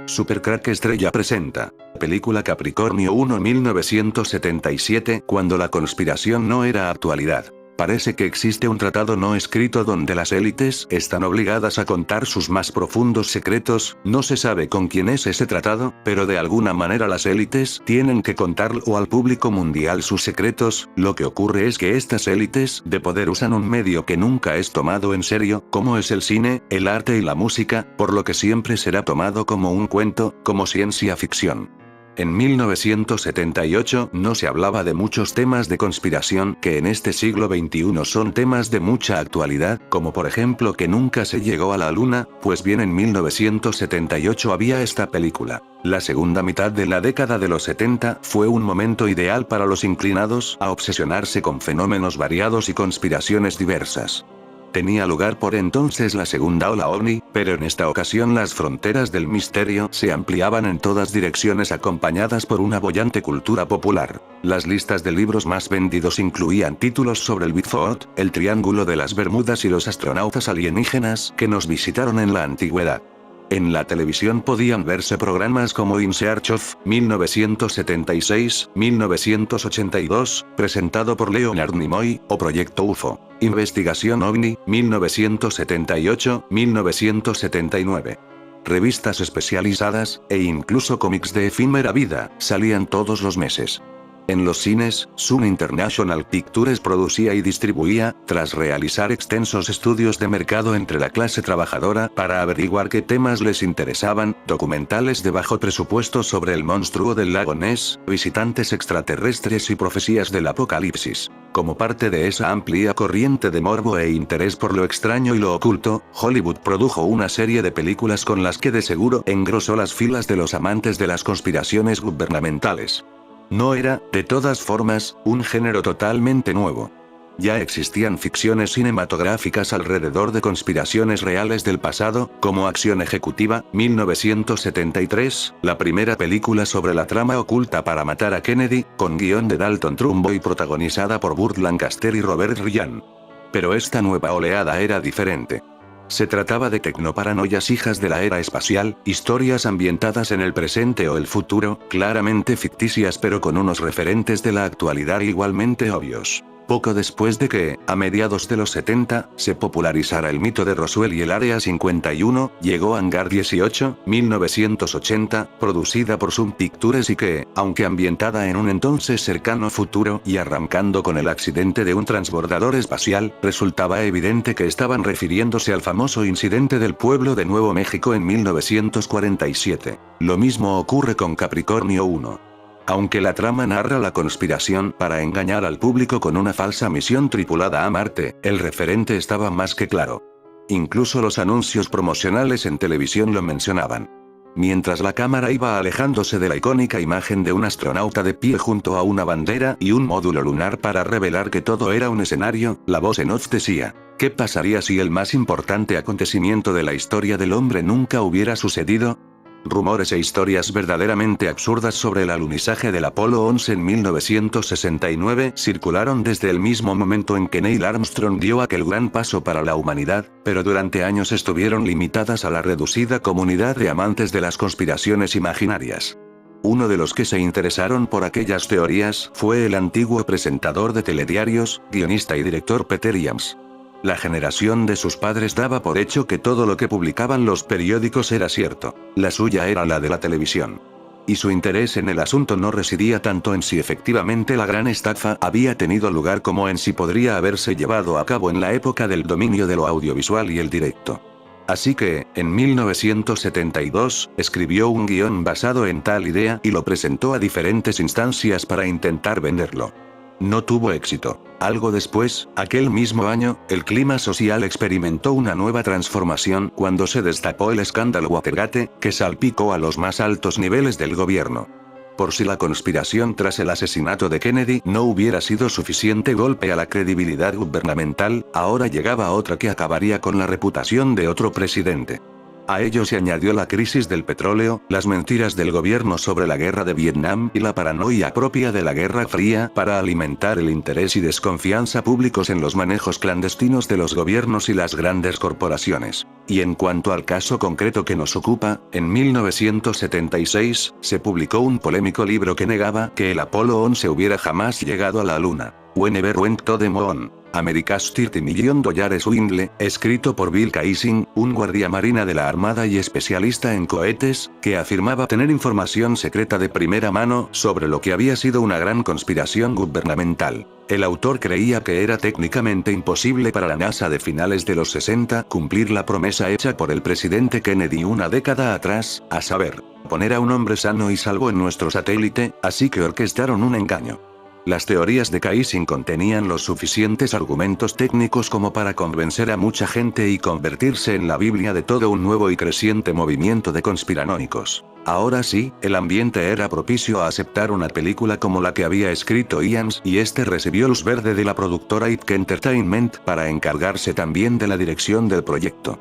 Supercrack Estrella presenta. Película Capricornio 1 1977, cuando la conspiración no era actualidad. Parece que existe un tratado no escrito donde las élites están obligadas a contar sus más profundos secretos, no se sabe con quién es ese tratado, pero de alguna manera las élites tienen que contarlo al público mundial sus secretos. Lo que ocurre es que estas élites de poder usan un medio que nunca es tomado en serio, como es el cine, el arte y la música, por lo que siempre será tomado como un cuento, como ciencia ficción. En 1978 no se hablaba de muchos temas de conspiración que en este siglo XXI son temas de mucha actualidad, como por ejemplo que nunca se llegó a la luna, pues bien en 1978 había esta película. La segunda mitad de la década de los 70 fue un momento ideal para los inclinados a obsesionarse con fenómenos variados y conspiraciones diversas. Tenía lugar por entonces la segunda ola OVNI, pero en esta ocasión las fronteras del misterio se ampliaban en todas direcciones acompañadas por una boyante cultura popular. Las listas de libros más vendidos incluían títulos sobre el Bigfoot, el Triángulo de las Bermudas y los astronautas alienígenas que nos visitaron en la antigüedad. En la televisión podían verse programas como In Search of, 1976, 1982, presentado por Leonard Nimoy, o Proyecto UFO, Investigación OVNI, 1978, 1979. Revistas especializadas, e incluso cómics de efímera vida, salían todos los meses. En los cines, Sun International Pictures producía y distribuía, tras realizar extensos estudios de mercado entre la clase trabajadora para averiguar qué temas les interesaban, documentales de bajo presupuesto sobre el monstruo del lago Ness, visitantes extraterrestres y profecías del apocalipsis. Como parte de esa amplia corriente de morbo e interés por lo extraño y lo oculto, Hollywood produjo una serie de películas con las que de seguro engrosó las filas de los amantes de las conspiraciones gubernamentales. No era, de todas formas, un género totalmente nuevo. Ya existían ficciones cinematográficas alrededor de conspiraciones reales del pasado, como Acción Ejecutiva, 1973, la primera película sobre la trama oculta para matar a Kennedy, con guión de Dalton Trumbo y protagonizada por Burt Lancaster y Robert Ryan. Pero esta nueva oleada era diferente. Se trataba de tecnoparanoias hijas de la era espacial, historias ambientadas en el presente o el futuro, claramente ficticias pero con unos referentes de la actualidad igualmente obvios. Poco después de que, a mediados de los 70, se popularizara el mito de Roswell y el Área 51, llegó Hangar 18, 1980, producida por Sun Pictures y que, aunque ambientada en un entonces cercano futuro y arrancando con el accidente de un transbordador espacial, resultaba evidente que estaban refiriéndose al famoso incidente del pueblo de Nuevo México en 1947. Lo mismo ocurre con Capricornio 1. Aunque la trama narra la conspiración para engañar al público con una falsa misión tripulada a Marte, el referente estaba más que claro. Incluso los anuncios promocionales en televisión lo mencionaban. Mientras la cámara iba alejándose de la icónica imagen de un astronauta de pie junto a una bandera y un módulo lunar para revelar que todo era un escenario, la voz en off decía: ¿qué pasaría si el más importante acontecimiento de la historia del hombre nunca hubiera sucedido? Rumores e historias verdaderamente absurdas sobre el alunizaje del Apolo 11 en 1969 circularon desde el mismo momento en que Neil Armstrong dio aquel gran paso para la humanidad, pero durante años estuvieron limitadas a la reducida comunidad de amantes de las conspiraciones imaginarias. Uno de los que se interesaron por aquellas teorías fue el antiguo presentador de telediarios, guionista y director Peter Iams. La generación de sus padres daba por hecho que todo lo que publicaban los periódicos era cierto. La suya era la de la televisión. Y su interés en el asunto no residía tanto en si efectivamente la gran estafa había tenido lugar como en si podría haberse llevado a cabo en la época del dominio de lo audiovisual y el directo. Así que, en 1972, escribió un guión basado en tal idea y lo presentó a diferentes instancias para intentar venderlo. No tuvo éxito. Algo después, aquel mismo año, el clima social experimentó una nueva transformación cuando se destapó el escándalo Watergate, que salpicó a los más altos niveles del gobierno. Por si la conspiración tras el asesinato de Kennedy no hubiera sido suficiente golpe a la credibilidad gubernamental, ahora llegaba otra que acabaría con la reputación de otro presidente. A ello se añadió la crisis del petróleo, las mentiras del gobierno sobre la guerra de Vietnam y la paranoia propia de la Guerra Fría para alimentar el interés y desconfianza públicos en los manejos clandestinos de los gobiernos y las grandes corporaciones. Y en cuanto al caso concreto que nos ocupa, en 1976, se publicó un polémico libro que negaba que el Apolo 11 hubiera jamás llegado a la Luna. Whenever Went to the Moon, America's $30 Million Swindle, escrito por Bill Kaysing, un guardia marina de la Armada y especialista en cohetes, que afirmaba tener información secreta de primera mano sobre lo que había sido una gran conspiración gubernamental. El autor creía que era técnicamente imposible para la NASA de finales de los 60 cumplir la promesa hecha por el presidente Kennedy una década atrás, a saber, poner a un hombre sano y salvo en nuestro satélite, así que orquestaron un engaño. Las teorías de Kaysing contenían los suficientes argumentos técnicos como para convencer a mucha gente y convertirse en la Biblia de todo un nuevo y creciente movimiento de conspiranoicos. Ahora sí, el ambiente era propicio a aceptar una película como la que había escrito Ians y este recibió luz verde de la productora Ipke Entertainment para encargarse también de la dirección del proyecto.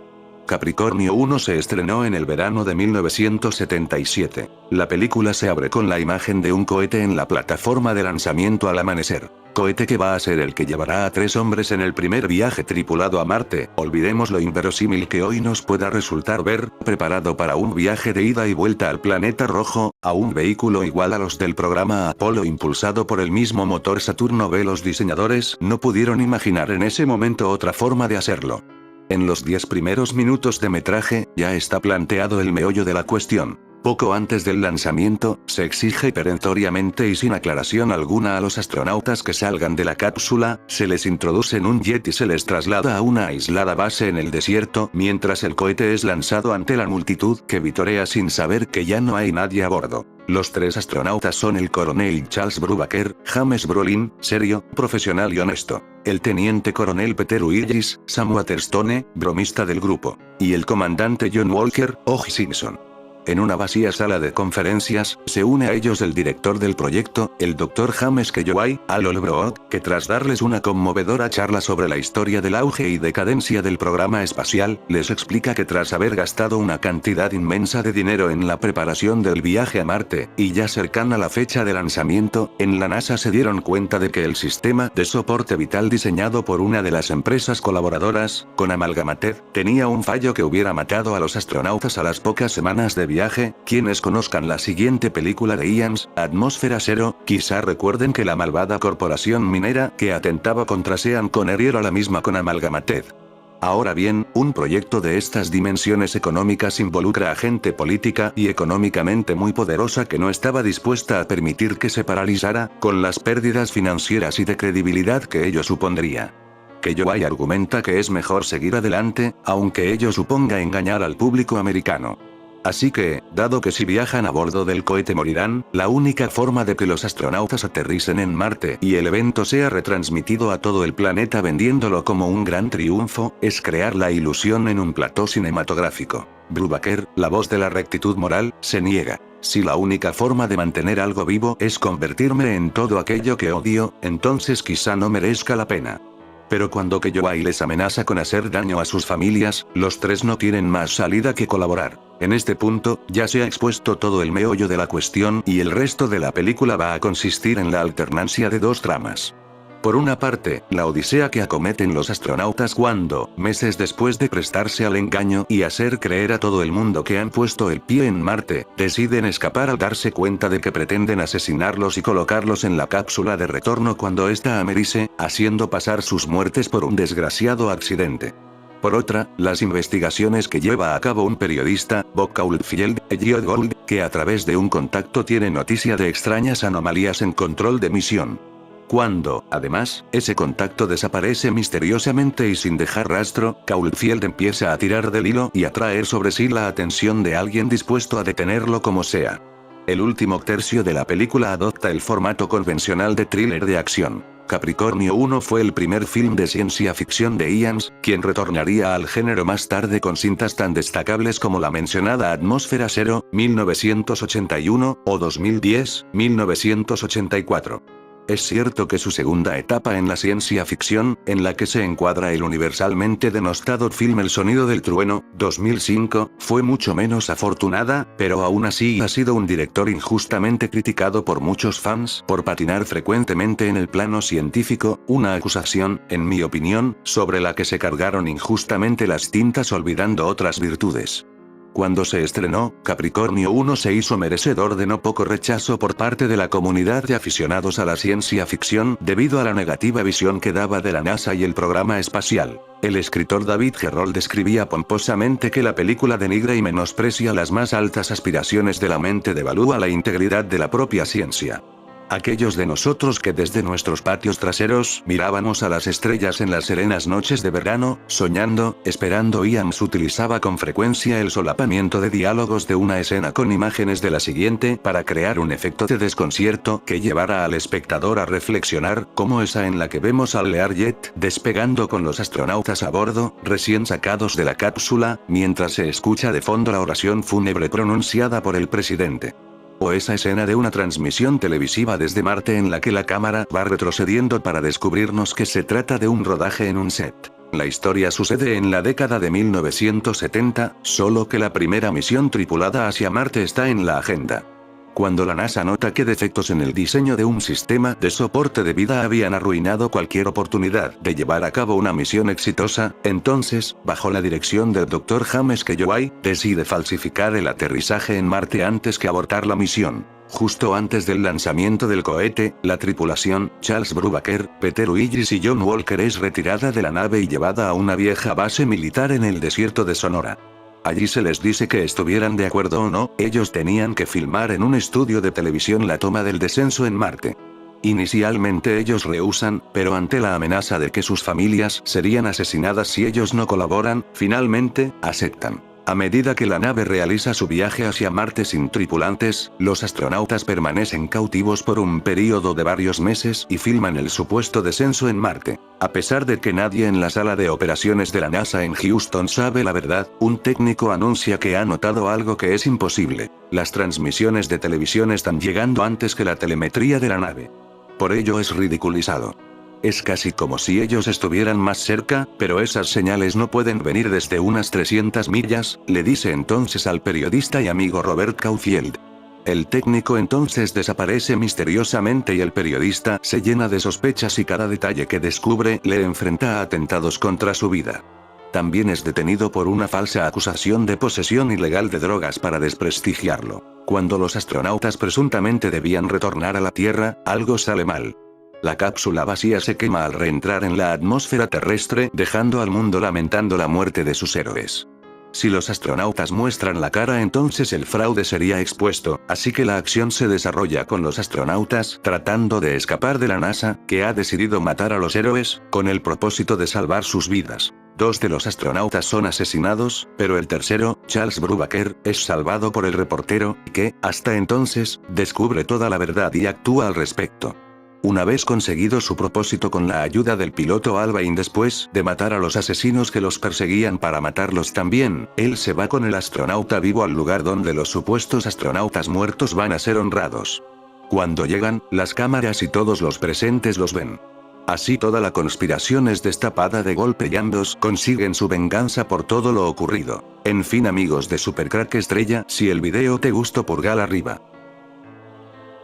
Capricornio 1 se estrenó en el verano de 1977. La película se abre con la imagen de un cohete en la plataforma de lanzamiento al amanecer. Cohete que va a ser el que llevará a 3 hombres en el primer viaje tripulado a Marte. Olvidemos lo inverosímil que hoy nos pueda resultar ver, preparado para un viaje de ida y vuelta al planeta rojo, a un vehículo igual a los del programa Apolo impulsado por el mismo motor Saturno V. Los diseñadores no pudieron imaginar en ese momento otra forma de hacerlo. En los 10 primeros minutos de metraje, ya está planteado el meollo de la cuestión. Poco antes del lanzamiento, se exige perentoriamente y sin aclaración alguna a los astronautas que salgan de la cápsula, se les introduce en un jet y se les traslada a una aislada base en el desierto, mientras el cohete es lanzado ante la multitud que vitorea sin saber que ya no hay nadie a bordo. Los 3 astronautas son el coronel Charles Brubaker, James Brolin, serio, profesional y honesto; el teniente coronel Peter Willis, Sam Waterstone, bromista del grupo; y el comandante John Walker, O.J. Simpson. En una vacía sala de conferencias, se une a ellos el director del proyecto, el Dr. James Kellogg, Al Olbrook, que tras darles una conmovedora charla sobre la historia del auge y decadencia del programa espacial, les explica que tras haber gastado una cantidad inmensa de dinero en la preparación del viaje a Marte, y ya cercana la fecha de lanzamiento, en la NASA se dieron cuenta de que el sistema de soporte vital diseñado por una de las empresas colaboradoras, con Amalgamated, tenía un fallo que hubiera matado a los astronautas a las pocas semanas de viaje. Quienes conozcan la siguiente película de Ians, Atmósfera Cero, quizá recuerden que la malvada corporación minera que atentaba contra Sean Connery era la misma con Amalgamated. Ahora bien, un proyecto de estas dimensiones económicas involucra a gente política y económicamente muy poderosa que no estaba dispuesta a permitir que se paralizara, con las pérdidas financieras y de credibilidad que ello supondría. Kellogg argumenta que es mejor seguir adelante, aunque ello suponga engañar al público americano. Así que, dado que si viajan a bordo del cohete morirán, la única forma de que los astronautas aterricen en Marte y el evento sea retransmitido a todo el planeta vendiéndolo como un gran triunfo, es crear la ilusión en un plató cinematográfico. Brubaker, la voz de la rectitud moral, se niega. Si la única forma de mantener algo vivo es convertirme en todo aquello que odio, entonces quizá no merezca la pena. Pero cuando Kellogg les amenaza con hacer daño a sus familias, los 3 no tienen más salida que colaborar. En este punto, ya se ha expuesto todo el meollo de la cuestión y el resto de la película va a consistir en la alternancia de 2 tramas. Por una parte, la odisea que acometen los astronautas cuando, meses después de prestarse al engaño y hacer creer a todo el mundo que han puesto el pie en Marte, deciden escapar al darse cuenta de que pretenden asesinarlos y colocarlos en la cápsula de retorno cuando ésta americe, haciendo pasar sus muertes por un desgraciado accidente. Por otra, las investigaciones que lleva a cabo un periodista, Bob Caulfield, Elliot Gould, que a través de un contacto tiene noticia de extrañas anomalías en control de misión. Cuando, además, ese contacto desaparece misteriosamente y sin dejar rastro, Caulfield empieza a tirar del hilo y atraer sobre sí la atención de alguien dispuesto a detenerlo como sea. El último tercio de la película adopta el formato convencional de thriller de acción. Capricornio 1 fue el primer film de ciencia ficción de Ians, quien retornaría al género más tarde con cintas tan destacables como la mencionada Atmósfera Cero, 1981, o 2010, 1984. Es cierto que su segunda etapa en la ciencia ficción, en la que se encuadra el universalmente denostado film El sonido del trueno, 2005, fue mucho menos afortunada, pero aún así ha sido un director injustamente criticado por muchos fans por patinar frecuentemente en el plano científico, una acusación, en mi opinión, sobre la que se cargaron injustamente las tintas olvidando otras virtudes. Cuando se estrenó, Capricornio 1 se hizo merecedor de no poco rechazo por parte de la comunidad de aficionados a la ciencia ficción debido a la negativa visión que daba de la NASA y el programa espacial. El escritor David Gerrold describía pomposamente que la película denigra y menosprecia las más altas aspiraciones de la mente, devalúa la integridad de la propia ciencia. Aquellos de nosotros que desde nuestros patios traseros mirábamos a las estrellas en las serenas noches de verano, soñando, esperando, Iams utilizaba con frecuencia el solapamiento de diálogos de una escena con imágenes de la siguiente para crear un efecto de desconcierto que llevara al espectador a reflexionar, como esa en la que vemos al Learjet despegando con los astronautas a bordo, recién sacados de la cápsula, mientras se escucha de fondo la oración fúnebre pronunciada por el presidente. O esa escena de una transmisión televisiva desde Marte en la que la cámara va retrocediendo para descubrirnos que se trata de un rodaje en un set. La historia sucede en la década de 1970, solo que la primera misión tripulada hacia Marte está en la agenda. Cuando la NASA nota que defectos en el diseño de un sistema de soporte de vida habían arruinado cualquier oportunidad de llevar a cabo una misión exitosa, entonces, bajo la dirección del Dr. James Kellaway, decide falsificar el aterrizaje en Marte antes que abortar la misión. Justo antes del lanzamiento del cohete, la tripulación, Charles Brubaker, Peter Willis y John Walker, es retirada de la nave y llevada a una vieja base militar en el desierto de Sonora. Allí se les dice que estuvieran de acuerdo o no, ellos tenían que filmar en un estudio de televisión la toma del descenso en Marte. Inicialmente ellos rehúsan, pero ante la amenaza de que sus familias serían asesinadas si ellos no colaboran, finalmente, aceptan. A medida que la nave realiza su viaje hacia Marte sin tripulantes, los astronautas permanecen cautivos por un período de varios meses y filman el supuesto descenso en Marte. A pesar de que nadie en la sala de operaciones de la NASA en Houston sabe la verdad, un técnico anuncia que ha notado algo que es imposible. Las transmisiones de televisión están llegando antes que la telemetría de la nave. Por ello es ridiculizado. Es casi como si ellos estuvieran más cerca, pero esas señales no pueden venir desde unas 300 millas, le dice entonces al periodista y amigo Robert Caulfield. El técnico entonces desaparece misteriosamente y el periodista se llena de sospechas y cada detalle que descubre le enfrenta a atentados contra su vida. También es detenido por una falsa acusación de posesión ilegal de drogas para desprestigiarlo. Cuando los astronautas presuntamente debían retornar a la Tierra, algo sale mal. La cápsula vacía se quema al reentrar en la atmósfera terrestre, dejando al mundo lamentando la muerte de sus héroes. Si los astronautas muestran la cara, entonces el fraude sería expuesto, así que la acción se desarrolla con los astronautas tratando de escapar de la NASA, que ha decidido matar a los héroes, con el propósito de salvar sus vidas. 2 de los astronautas son asesinados, pero el tercero, Charles Brubaker, es salvado por el reportero, que, hasta entonces, descubre toda la verdad y actúa al respecto. Una vez conseguido su propósito con la ayuda del piloto Albain después de matar a los asesinos que los perseguían para matarlos también, él se va con el astronauta vivo al lugar donde los supuestos astronautas muertos van a ser honrados. Cuando llegan, las cámaras y todos los presentes los ven. Así toda la conspiración es destapada de golpe y ambos consiguen su venganza por todo lo ocurrido. En fin, amigos de Supercrack Estrella, si el video te gustó, pulgar arriba.